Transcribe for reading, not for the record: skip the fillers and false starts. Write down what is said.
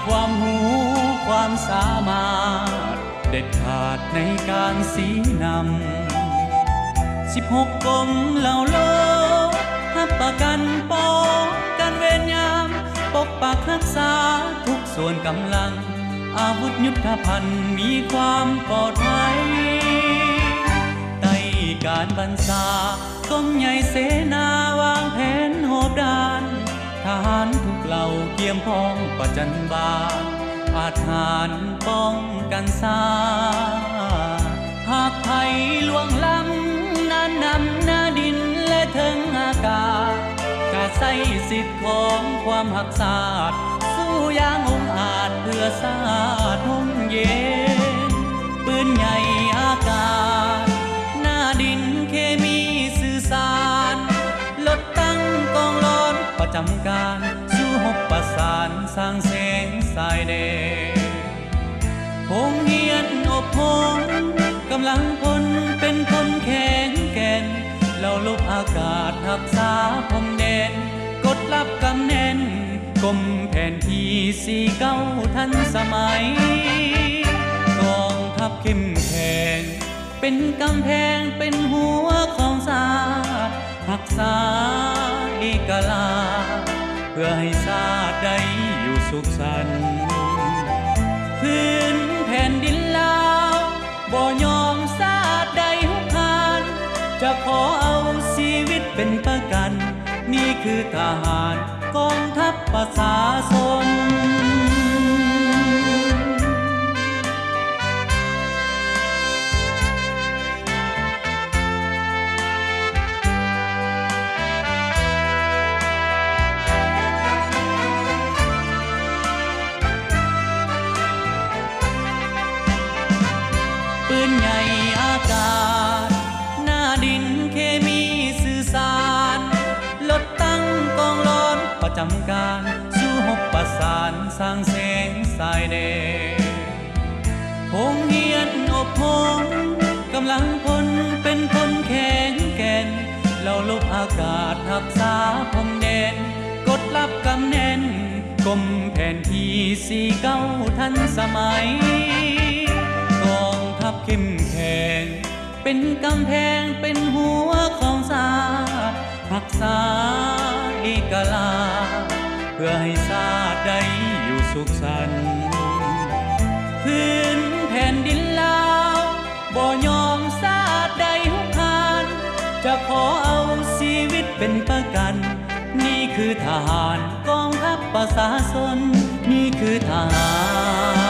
ความหูความสามารถเด็ดขาดในการสีนำ16กรมเหล่าโลกรับประกันป้องกันเวรยามปกปักรักษาทุกส่วนกำลังอาวุธยุทธภัณฑ์มีความปลอดภัยใต้การบัญชากรมใหญ่เสนาวางแผนโหบด้านทหารทุกเหล่าเกี่ยมพ้องประจันบานอาถรรพ์ป้องกันซาหากภัยล่วงล้ำน้านำหน้าดินและถึงอากาศกาใส่สิทธิ์ของความหักษาดสู้อย่างองอาจเพื่อชาติร่มเย็นปืนใหญ่อากาศหน้าดินเคมีสื่อสารลดตั้งกองร้อนประจำการสู้หบประสานสร้างแสงสายแดงพงเฮียนอบพงกำลังพลเป็นคนแข็งแกร่งเราลบอากาศรักษาพรมแดนกดรับกำแน่นกรมแผนที่49ทันสมัยกองทัพเข้มแข็งเป็นกำแพงเป็นหัวของชาติรักษาเอกราชเพื่อให้ชาติได้อยู่สุขสันต์พื้นแผ่นดินลาวบ่ยอมชาติใดหุกคานจะขอเอาชีวิตเป็นประกันนี่คือทหารกองทัพประชาชนปืนใหญ่อากาศหน้าดินเคมีสื่อสารลดตั้งกองร้อนประจำการสู้หบประสานสร้างแสงสายแดงพงเฮียนอบพงกำลังพลเป็นคนแข็งแกร่งเราลบอากาศรักษาพรมแดนกดรับกำแน่นกรมแผนที่49ทันสมัยกองทัพเข้มแข็งเป็นกำแพงเป็นหัวของชาติรักษาเอกราชเพื่อให้ชาติได้อยู่สุขสันต์พื้นแผ่นดินลาวบ่ยอมชาติใดหุกคานจะขอเอาชีวิตเป็นประกันนี่คือทหารกองทัพประชาชนนี่คือทหาร